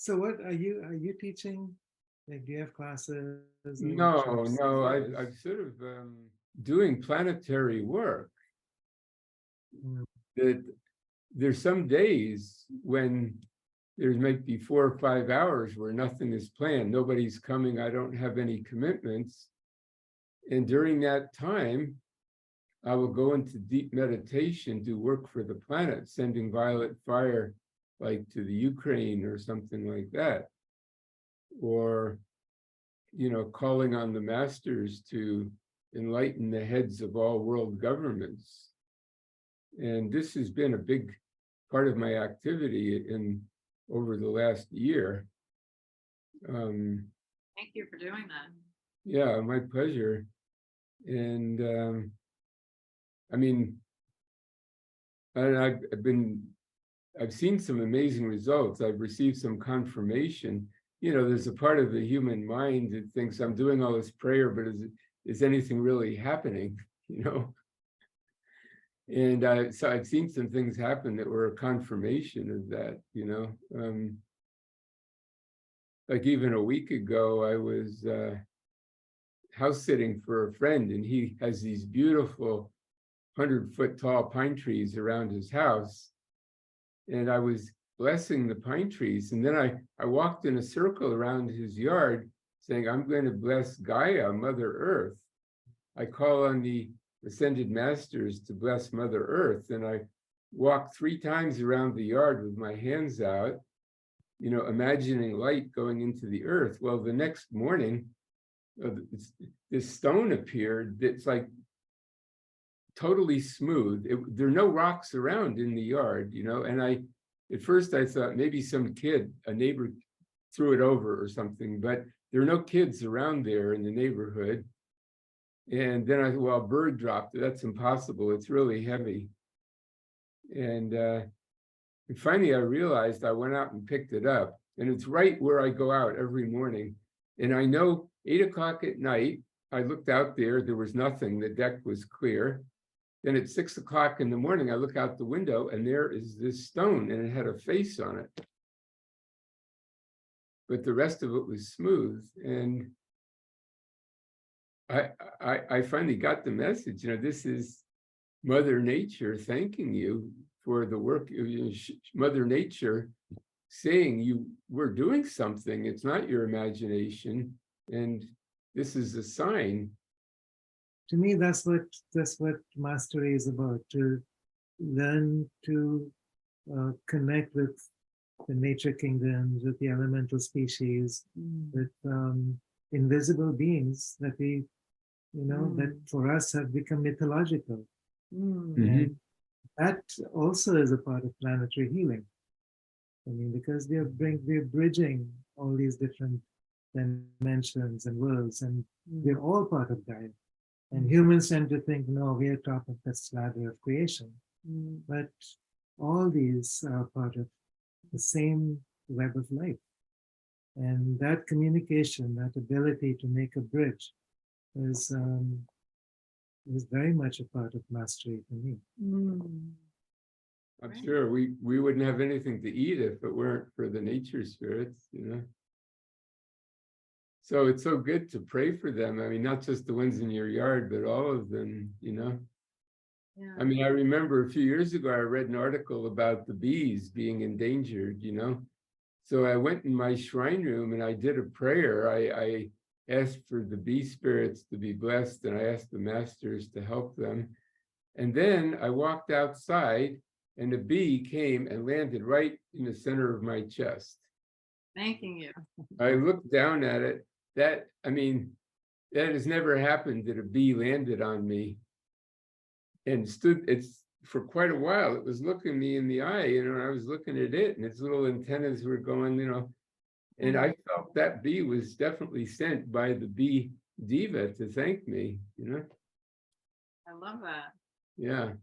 So what are you teaching? Like, do you have classes or No, workshops? no, I've sort of doing planetary work. Mm. That there's some days when there might be 4 or 5 hours where nothing is planned, nobody's coming, I don't have any commitments. And during that time, I will go into deep meditation, do work for the planet, sending violet fire, like to the Ukraine or something like that. Or, calling on the masters to enlighten the heads of all world governments. And this has been a big part of my activity over the last year. Thank you for doing that. Yeah, my pleasure. And I mean, and I've seen some amazing results. I've received some confirmation. There's a part of the human mind that thinks I'm doing all this prayer, but is anything really happening? And so I've seen some things happen that were a confirmation of that. Like even a week ago, I was house sitting for a friend, and he has these beautiful 100-foot tall pine trees around his house. And I was blessing the pine trees. And then I walked in a circle around his yard saying, I'm going to bless Gaia, Mother Earth. I call on the ascended masters to bless Mother Earth. And I walked 3 times around the yard with my hands out, imagining light going into the earth. Well, the next morning, this stone appeared that's like totally smooth. There are no rocks around in the yard, and at first I thought maybe some kid, a neighbor, threw it over or something, but there are no kids around there in the neighborhood. And then I thought, well, a bird dropped it. That's impossible. It's really heavy. And finally I realized, I went out and picked it up, and it's right where I go out every morning. And I know 8 o'clock at night, I looked out there was nothing, the deck was clear. Then at 6 o'clock in the morning, I look out the window and there is this stone, and it had a face on it. But the rest of it was smooth. And I finally got the message, this is Mother Nature thanking you for the work. Mother Nature saying we're doing something. It's not your imagination. And this is a sign. To me, that's what mastery is about, to learn to connect with the nature kingdoms, with the elemental species, with invisible beings that that for us have become mythological. And that also is a part of planetary healing. I mean, because we're bridging all these different dimensions and worlds, and we're all part of Gaia. And humans tend to think, no, we are top of the ladder of creation. But all these are part of the same web of life. And that communication, that ability to make a bridge is very much a part of mastery for me. I'm sure we wouldn't have anything to eat if it weren't for the nature spirits, So it's so good to pray for them. I mean, not just the ones in your yard, but all of them, Yeah. I mean, I remember a few years ago, I read an article about the bees being endangered, So I went in my shrine room and I did a prayer. I asked for the bee spirits to be blessed, and I asked the masters to help them. And then I walked outside, and a bee came and landed right in the center of my chest. Thanking you. I looked down at it. That has never happened, that a bee landed on me and it's for quite a while. It was looking me in the eye, and I was looking at it, and its little antennas were going, and I felt that bee was definitely sent by the bee diva to thank me, I love that. Yeah.